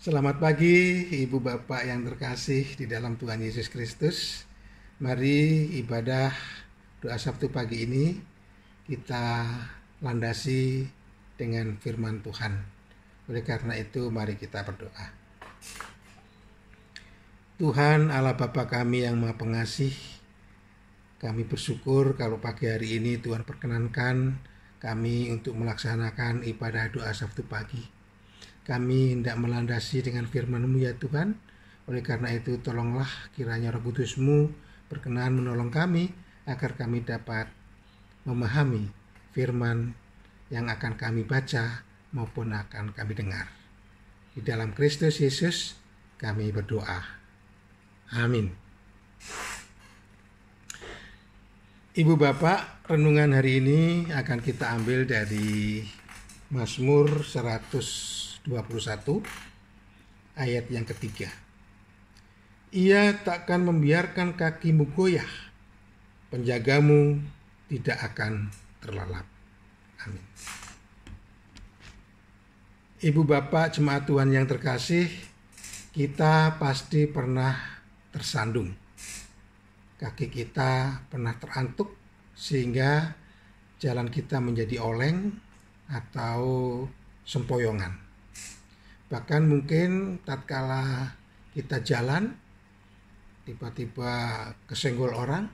Selamat pagi, Ibu Bapak yang terkasih di dalam Tuhan Yesus Kristus. Mari ibadah doa Sabtu pagi ini kita landasi dengan firman Tuhan. Oleh karena itu, mari kita berdoa. Tuhan Allah Bapa kami yang Maha Pengasih, kami bersyukur kalau pagi hari ini Tuhan perkenankan kami untuk melaksanakan ibadah doa Sabtu pagi. Kami hendak melandasi dengan firman-Mu ya Tuhan. Oleh karena itu tolonglah kiranya Roh Kudus-Mu berkenan menolong kami agar kami dapat memahami firman yang akan kami baca maupun akan kami dengar. Di dalam Kristus Yesus kami berdoa. Amin. Ibu Bapak, renungan hari ini akan kita ambil dari Mazmur 121 ayat yang ketiga. Ia takkan membiarkan kakimu goyah, penjagamu tidak akan terlelap. Amin. Ibu Bapak jemaat Tuhan yang terkasih, kita pasti pernah tersandung. Kaki kita pernah terantuk sehingga jalan kita menjadi oleng atau sempoyongan. Bahkan mungkin tatkala kita jalan tiba-tiba kesenggol orang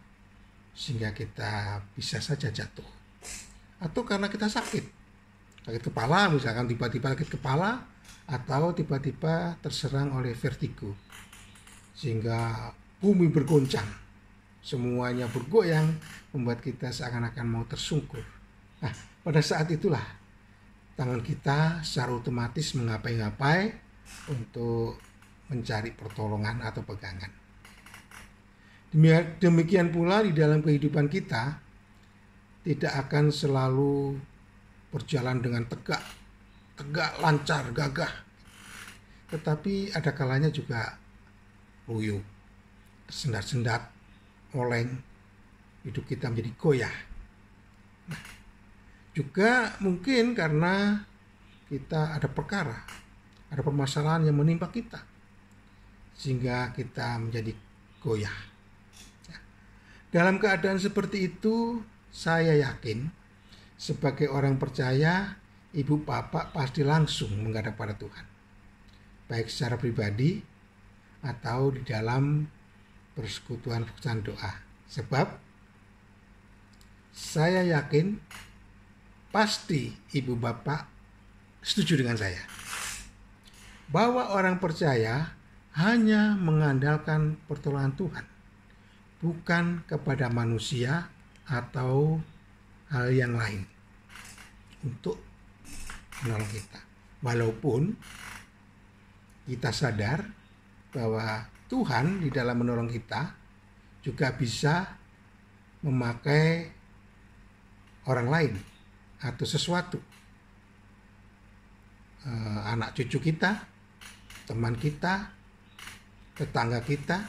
sehingga kita bisa saja jatuh. Atau karena kita sakit kepala, misalkan tiba-tiba sakit kepala atau tiba-tiba terserang oleh vertigo sehingga bumi bergoncang, semuanya bergoyang membuat kita seakan-akan mau tersungkur. Nah, pada saat itulah tangan kita secara otomatis mengapai-ngapai untuk mencari pertolongan atau pegangan. Demikian pula di dalam kehidupan kita tidak akan selalu berjalan dengan tegak, lancar, gagah. Tetapi ada kalanya juga loyo, tersendat-sendat, oleng, hidup kita menjadi goyah. Juga mungkin karena kita ada perkara, ada permasalahan yang menimpa kita, sehingga kita menjadi goyah. Dalam keadaan seperti itu, saya yakin sebagai orang percaya, ibu bapak pasti langsung menghadap pada Tuhan, baik secara pribadi atau di dalam persekutuan doa. Sebab saya yakin pasti ibu bapak setuju dengan saya bahwa orang percaya hanya mengandalkan pertolongan Tuhan, bukan kepada manusia atau hal yang lain untuk menolong kita. Walaupun kita sadar bahwa Tuhan di dalam menolong kita juga bisa memakai orang lain atau sesuatu, anak cucu kita, teman kita, tetangga kita,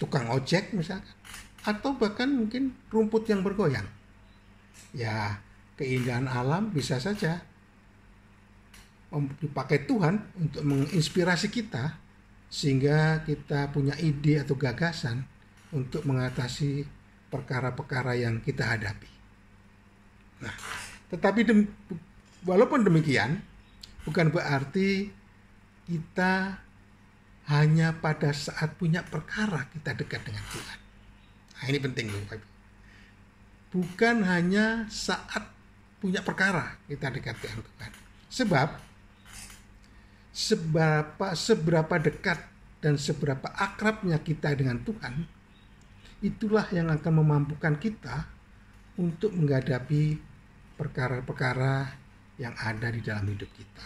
tukang ojek misalkan, atau bahkan mungkin rumput yang bergoyang. Ya, keindahan alam bisa saja dipakai Tuhan untuk menginspirasi kita sehingga kita punya ide atau gagasan untuk mengatasi perkara-perkara yang kita hadapi. Nah, tetapi walaupun demikian, bukan berarti kita hanya pada saat punya perkara kita dekat dengan Tuhan. Nah, ini penting Bapak Ibu. Bukan hanya saat punya perkara kita dekat dengan Tuhan. Sebab seberapa dekat dan seberapa akrabnya kita dengan Tuhan, itulah yang akan memampukan kita untuk menghadapi perkara-perkara yang ada di dalam hidup kita.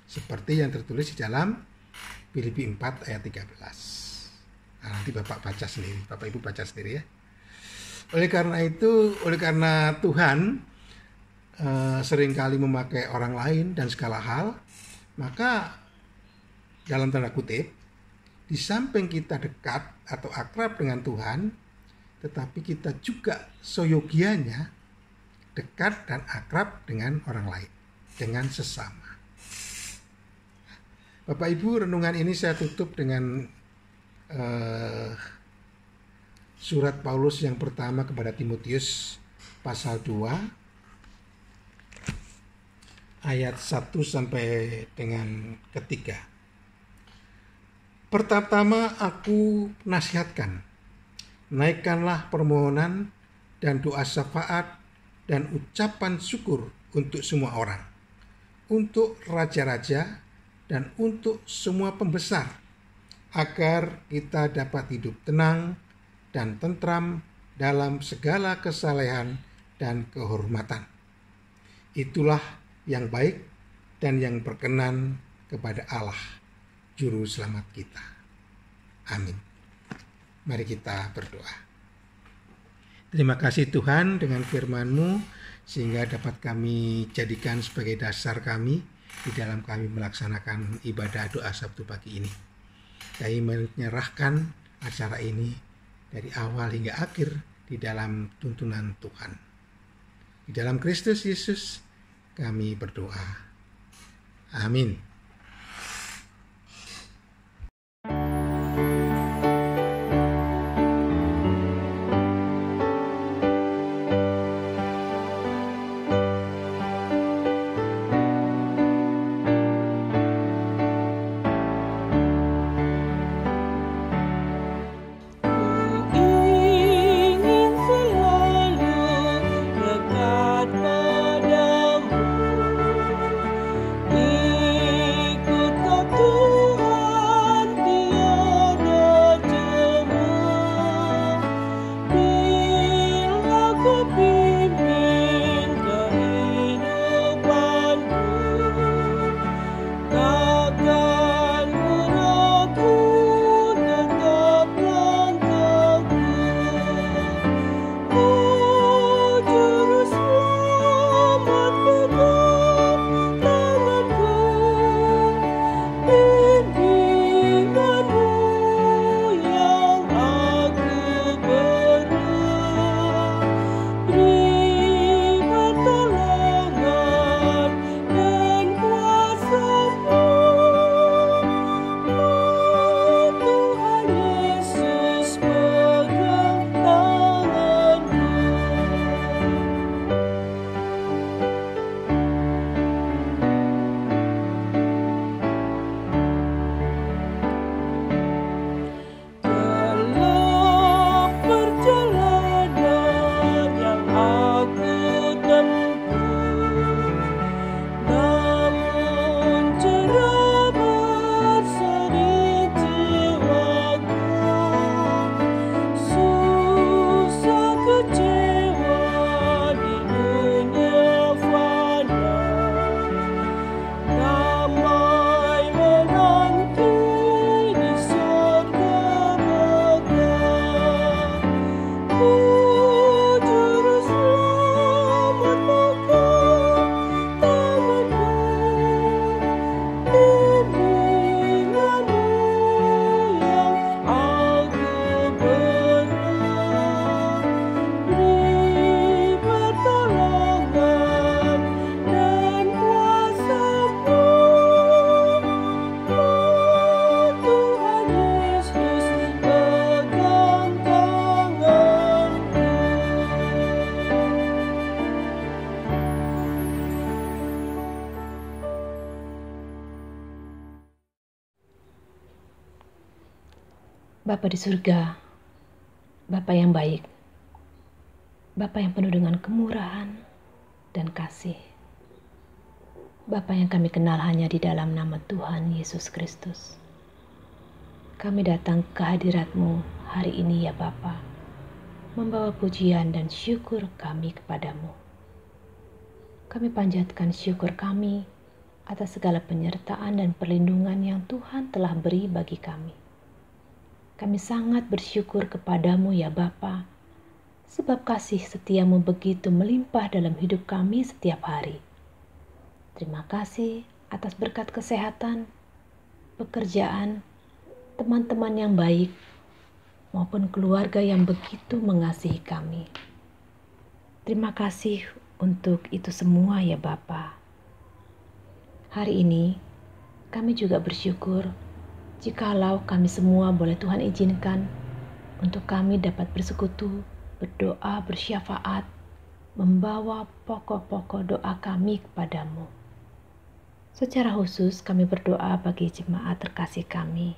Seperti yang tertulis di dalam Filipi 4 ayat 13. Nah, nanti Bapak baca sendiri, Bapak Ibu baca sendiri ya. Oleh karena Tuhan seringkali memakai orang lain dan segala hal, maka dalam tanda kutip, di samping kita dekat atau akrab dengan Tuhan, tetapi kita juga seyogianya dekat dan akrab dengan orang lain, dengan sesama. Bapak Ibu, renungan ini saya tutup dengan surat Paulus yang pertama kepada Timotius pasal 2 ayat 1 sampai dengan ketiga. Pertama aku nasihatkan, naikkanlah permohonan dan doa syafaat dan ucapan syukur untuk semua orang, untuk raja-raja dan untuk semua pembesar, agar kita dapat hidup tenang dan tentram dalam segala kesalehan dan kehormatan. Itulah yang baik dan yang berkenan kepada Allah, Juru Selamat kita. Amin. Mari kita berdoa. Terima kasih Tuhan dengan firman-Mu, sehingga dapat kami jadikan sebagai dasar kami di dalam kami melaksanakan ibadah doa Sabtu pagi ini. Kami menyerahkan acara ini dari awal hingga akhir di dalam tuntunan Tuhan. Di dalam Kristus Yesus kami berdoa. Amin. Bapa di surga, Bapa yang baik, Bapa yang penuh dengan kemurahan dan kasih, Bapa yang kami kenal hanya di dalam nama Tuhan Yesus Kristus. Kami datang ke hadirat-Mu hari ini ya Bapa, membawa pujian dan syukur kami kepadamu. Kami panjatkan syukur kami atas segala penyertaan dan perlindungan yang Tuhan telah beri bagi kami. Kami sangat bersyukur kepadamu ya Bapa, sebab kasih setiamu begitu melimpah dalam hidup kami setiap hari. Terima kasih atas berkat kesehatan, pekerjaan, teman-teman yang baik, maupun keluarga yang begitu mengasihi kami. Terima kasih untuk itu semua ya Bapa. Hari ini kami juga bersyukur jikalau kami semua boleh Tuhan izinkan untuk kami dapat bersekutu, berdoa, bersyafaat, membawa pokok-pokok doa kami kepadamu. Secara khusus kami berdoa bagi jemaat terkasih kami,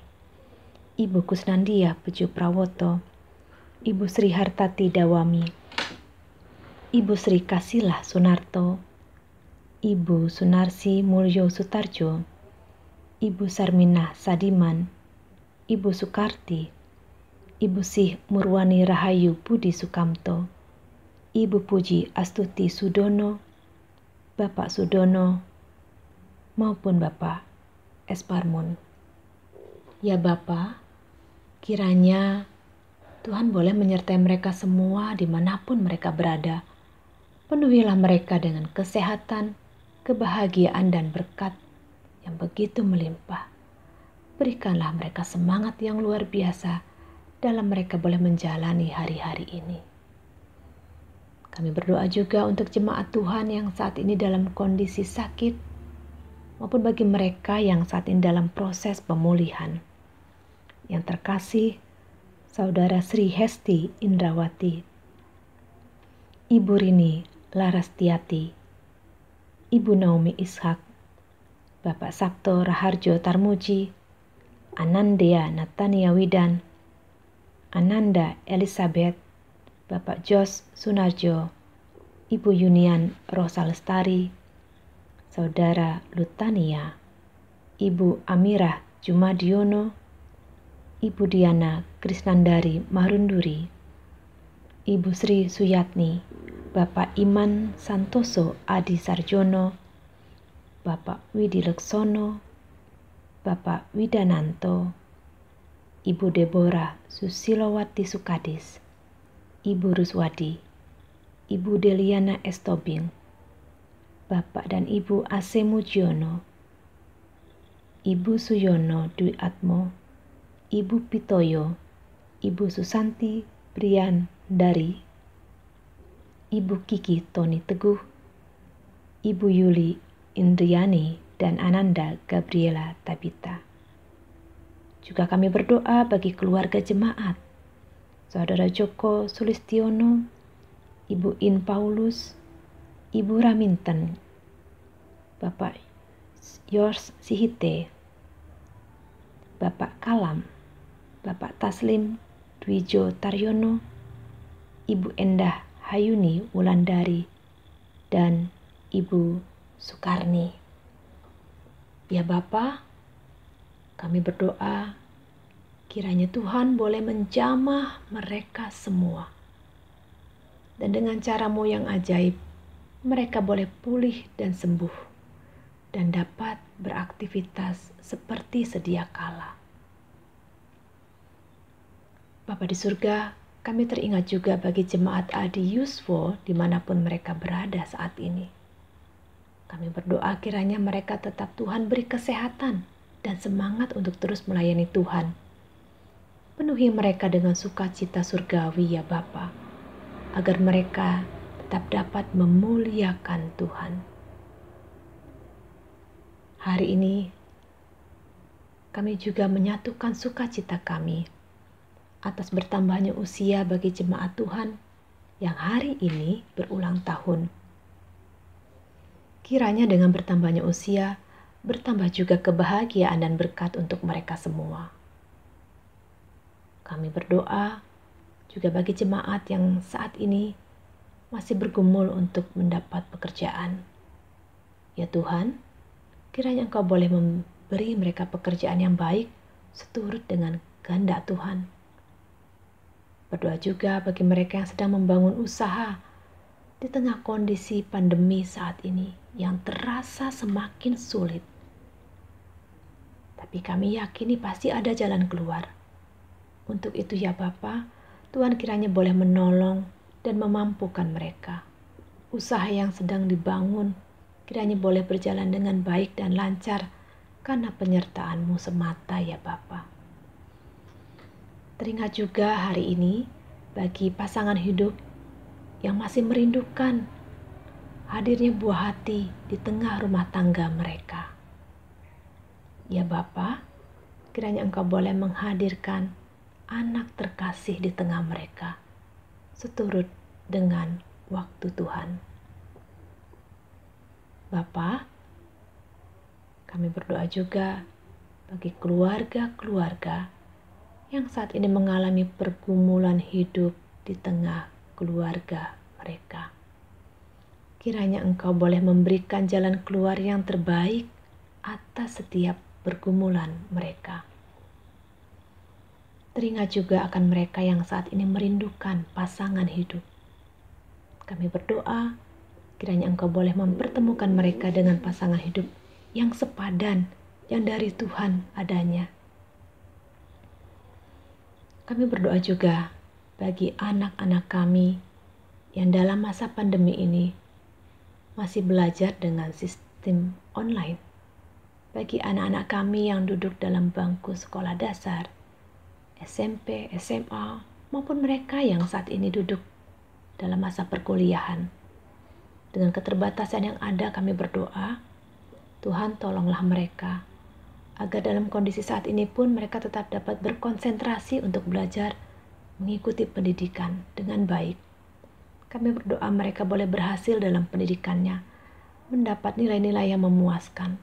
Ibu Kusnandia Puju Prawoto, Ibu Sri Hartati Dawami, Ibu Sri Kasilah Sunarto, Ibu Sunarsi Mulyo Sutarjo, Ibu Sarminah Sadiman, Ibu Sukarti, Ibu Sih Murwani Rahayu Budi Sukamto, Ibu Puji Astuti Sudono, Bapak Sudono, maupun Bapak Esparmun. Ya Bapak, kiranya Tuhan boleh menyertai mereka semua dimanapun mereka berada. Penuhilah mereka dengan kesehatan, kebahagiaan dan berkat yang begitu melimpah. Berikanlah mereka semangat yang luar biasa dalam mereka boleh menjalani hari-hari ini. Kami berdoa juga untuk jemaat Tuhan yang saat ini dalam kondisi sakit, maupun bagi mereka yang saat ini dalam proses pemulihan. Yang terkasih, Saudara Sri Hesti Indrawati, Ibu Rini Larastiati, Ibu Naomi Ishak, Bapak Sabto Raharjo Tarmuji, Anandea Natania Widan, Ananda Elizabeth, Bapak Jos Sunarjo, Ibu Yunian Rosa Lestari, Saudara Lutania, Ibu Amirah Jumadiono, Ibu Diana Krisnandari Marunduri, Ibu Sri Suyatni, Bapak Iman Santoso Adi Sarjono, Bapak Widi Leksono, Bapak Widananto, Ibu Deborah Susilowati Sukadis, Ibu Ruswadi, Ibu Deliana Estobing, Bapak dan Ibu Ase Mujiono, Ibu Suyono Dwi Atmo, Ibu Pitoyo, Ibu Susanti Brian Dari, Ibu Kiki Toni Teguh, Ibu Yuli Indriani dan Ananda Gabriela Tabita. Juga kami berdoa bagi keluarga jemaat, Saudara Joko Sulistiono, Ibu In Paulus, Ibu Raminten, Bapak Yors Sihite, Bapak Kalam, Bapak Taslim Dwijo Taryono, Ibu Endah Hayuni Wulandari, dan Ibu Sukarni. Ya Bapa, kami berdoa kiranya Tuhan boleh menjamah mereka semua. Dan dengan cara-Mu yang ajaib, mereka boleh pulih dan sembuh, dan dapat beraktivitas seperti sedia kala. Bapa di surga, kami teringat juga bagi jemaat Adi Yuswo dimanapun mereka berada saat ini. Kami berdoa kiranya mereka tetap Tuhan beri kesehatan dan semangat untuk terus melayani Tuhan. Penuhi mereka dengan sukacita surgawi ya Bapa, agar mereka tetap dapat memuliakan Tuhan. Hari ini kami juga menyatukan sukacita kami atas bertambahnya usia bagi jemaat Tuhan yang hari ini berulang tahun. Kiranya dengan bertambahnya usia, bertambah juga kebahagiaan dan berkat untuk mereka semua. Kami berdoa juga bagi jemaat yang saat ini masih bergumul untuk mendapat pekerjaan. Ya Tuhan, kiranya Engkau boleh memberi mereka pekerjaan yang baik seturut dengan kehendak Tuhan. Berdoa juga bagi mereka yang sedang membangun usaha di tengah kondisi pandemi saat ini yang terasa semakin sulit. Tapi kami yakini pasti ada jalan keluar. Untuk itu ya Bapa, Tuhan kiranya boleh menolong dan memampukan mereka. Usaha yang sedang dibangun kiranya boleh berjalan dengan baik dan lancar karena penyertaan-Mu semata ya Bapa. Teringat juga hari ini bagi pasangan hidup yang masih merindukan hadirnya buah hati di tengah rumah tangga mereka. Ya Bapa, kiranya Engkau boleh menghadirkan anak terkasih di tengah mereka, seturut dengan waktu Tuhan. Bapa, kami berdoa juga bagi keluarga-keluarga yang saat ini mengalami pergumulan hidup di tengah keluarga mereka. Kiranya Engkau boleh memberikan jalan keluar yang terbaik atas setiap pergumulan mereka. Teringat juga akan mereka yang saat ini merindukan pasangan hidup. Kami berdoa, kiranya Engkau boleh mempertemukan mereka dengan pasangan hidup yang sepadan, yang dari Tuhan adanya. Kami berdoa juga bagi anak-anak kami yang dalam masa pandemi ini masih belajar dengan sistem online. Bagi anak-anak kami yang duduk dalam bangku sekolah dasar, SMP, SMA, maupun mereka yang saat ini duduk dalam masa perkuliahan. Dengan keterbatasan yang ada, kami berdoa, Tuhan tolonglah mereka, agar dalam kondisi saat ini pun mereka tetap dapat berkonsentrasi untuk belajar mengikuti pendidikan dengan baik. Kami berdoa mereka boleh berhasil dalam pendidikannya, mendapat nilai-nilai yang memuaskan.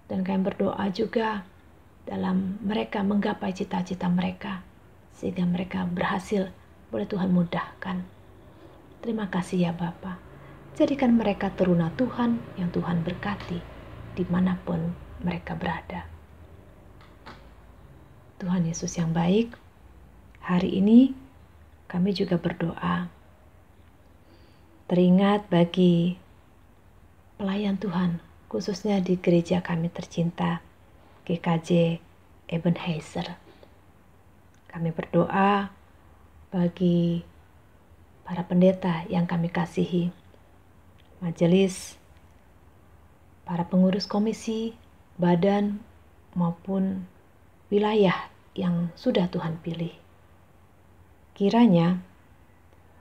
Dan kami berdoa juga dalam mereka menggapai cita-cita mereka, sehingga mereka berhasil, boleh Tuhan mudahkan. Terima kasih ya Bapa. Jadikan mereka teruna Tuhan yang Tuhan berkati dimanapun mereka berada. Tuhan Yesus yang baik, hari ini kami juga berdoa. Teringat bagi pelayan Tuhan, khususnya di gereja kami tercinta, GKJ Ebenezer. Kami berdoa bagi para pendeta yang kami kasihi, majelis, para pengurus komisi, badan, maupun wilayah yang sudah Tuhan pilih. Kiranya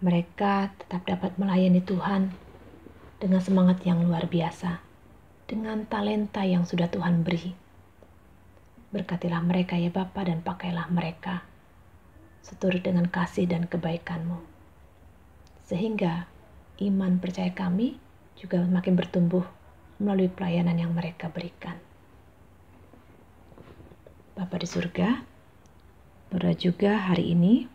mereka tetap dapat melayani Tuhan dengan semangat yang luar biasa, dengan talenta yang sudah Tuhan beri. Berkatilah mereka ya Bapa, dan pakailah mereka seturut dengan kasih dan kebaikan-Mu, sehingga iman percaya kami juga makin bertumbuh melalui pelayanan yang mereka berikan. Bapa di surga, berdoa juga hari ini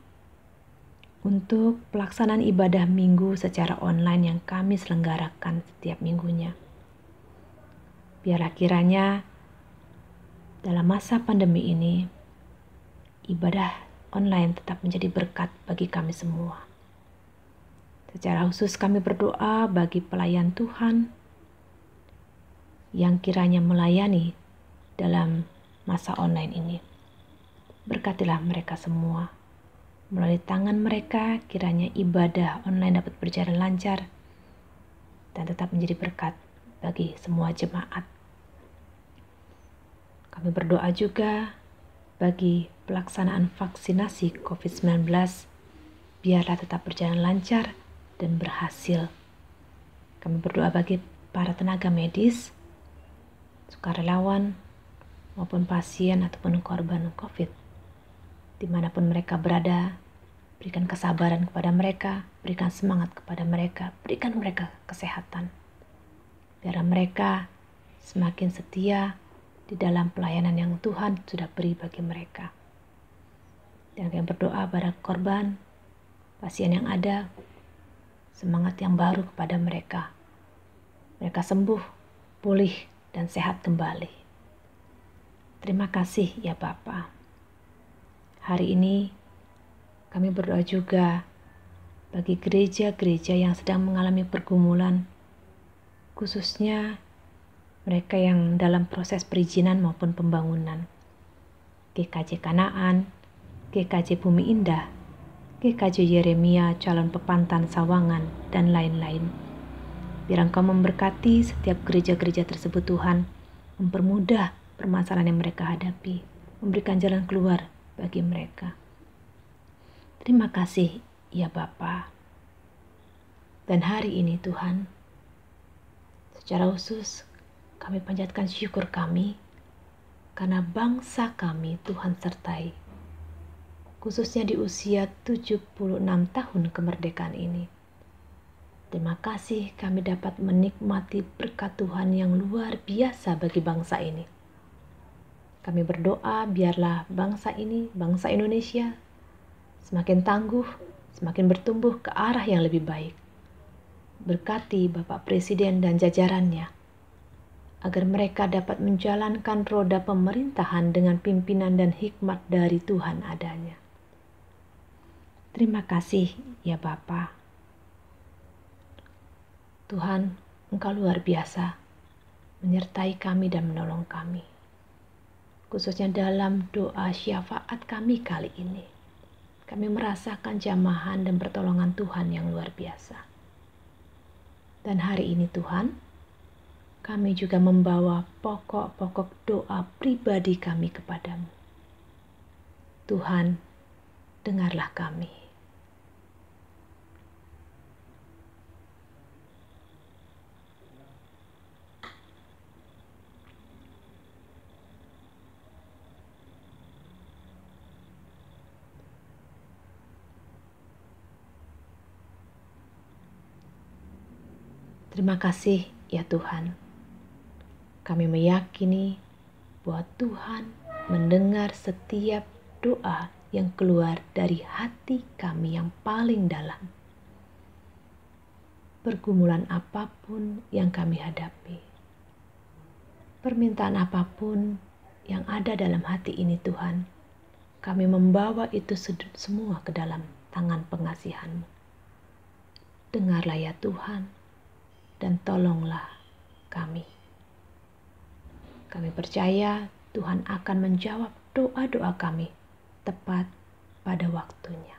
untuk pelaksanaan ibadah minggu secara online yang kami selenggarakan setiap minggunya. Biarlah kiranya dalam masa pandemi ini, ibadah online tetap menjadi berkat bagi kami semua. Secara khusus kami berdoa bagi pelayan Tuhan yang kiranya melayani dalam masa online ini. Berkatilah mereka semua. Melalui tangan mereka, kiranya ibadah online dapat berjalan lancar dan tetap menjadi berkat bagi semua jemaat. Kami berdoa juga bagi pelaksanaan vaksinasi COVID-19, biarlah tetap berjalan lancar dan berhasil. Kami berdoa bagi para tenaga medis, sukarelawan, maupun pasien ataupun korban COVID. Dimanapun mereka berada, berikan kesabaran kepada mereka, berikan semangat kepada mereka, berikan mereka kesehatan. Biar mereka semakin setia di dalam pelayanan yang Tuhan sudah beri bagi mereka. Dan kami berdoa pada korban, pasien yang ada, semangat yang baru kepada mereka. Mereka sembuh, pulih, dan sehat kembali. Terima kasih ya Bapa. Hari ini kami berdoa juga bagi gereja-gereja yang sedang mengalami pergumulan, khususnya mereka yang dalam proses perizinan maupun pembangunan. GKJ Kanaan, GKJ Bumi Indah, GKJ Yeremia, Calon Pepantan Sawangan, dan lain-lain. Biar Engkau memberkati setiap gereja-gereja tersebut Tuhan, mempermudah permasalahan yang mereka hadapi, memberikan jalan keluar bagi mereka. Terima kasih ya Bapa. Dan hari ini Tuhan, secara khusus kami panjatkan syukur kami karena bangsa kami Tuhan sertai, khususnya di usia 76 tahun kemerdekaan ini. Terima kasih kami dapat menikmati berkat Tuhan yang luar biasa bagi bangsa ini. Kami berdoa biarlah bangsa ini, bangsa Indonesia, semakin tangguh, semakin bertumbuh ke arah yang lebih baik. Berkati Bapak Presiden dan jajarannya, agar mereka dapat menjalankan roda pemerintahan dengan pimpinan dan hikmat dari Tuhan adanya. Terima kasih ya Bapa. Tuhan, Engkau luar biasa menyertai kami dan menolong kami. Khususnya dalam doa syafaat kami kali ini. Kami merasakan jamahan dan pertolongan Tuhan yang luar biasa. Dan hari ini Tuhan, kami juga membawa pokok-pokok doa pribadi kami kepadamu. Tuhan, dengarlah kami. Terima kasih ya Tuhan. Kami meyakini bahwa Tuhan mendengar setiap doa yang keluar dari hati kami yang paling dalam. Pergumulan apapun yang kami hadapi, permintaan apapun yang ada dalam hati ini Tuhan, kami membawa itu semua ke dalam tangan pengasihan-Mu. Dengarlah ya Tuhan, dan tolonglah kami. Kami percaya Tuhan akan menjawab doa-doa kami tepat pada waktunya.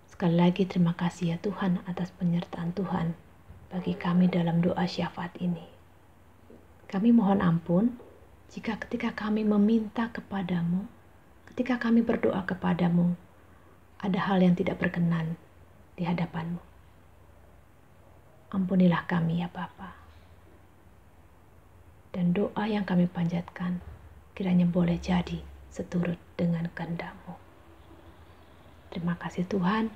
Sekali lagi terima kasih ya Tuhan atas penyertaan Tuhan bagi kami dalam doa syafaat ini. Kami mohon ampun jika ketika kami meminta kepadamu, ketika kami berdoa kepadamu, ada hal yang tidak berkenan di hadapan-Mu. Ampunilah kami ya Bapa. Dan doa yang kami panjatkan kiranya boleh jadi seturut dengan kehendak-Mu. Terima kasih Tuhan.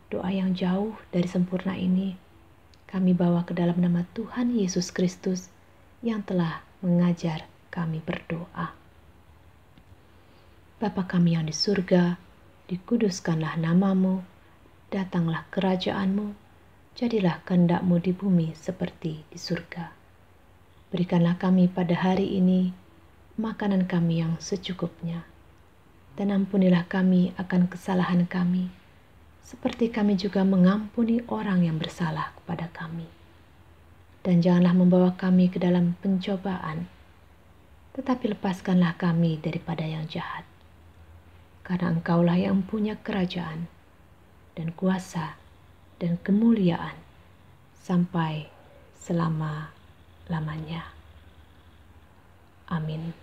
Doa yang jauh dari sempurna ini kami bawa ke dalam nama Tuhan Yesus Kristus yang telah mengajar kami berdoa. Bapa kami yang di surga, dikuduskanlah nama-Mu. Datanglah kerajaan-Mu, jadilah kehendak-Mu di bumi seperti di surga. Berikanlah kami pada hari ini makanan kami yang secukupnya, dan ampunilah kami akan kesalahan kami, seperti kami juga mengampuni orang yang bersalah kepada kami. Dan janganlah membawa kami ke dalam pencobaan, tetapi lepaskanlah kami daripada yang jahat. Karena Engkaulah yang punya kerajaan, dan kuasa, dan kemuliaan, sampai selama-lamanya. Amin.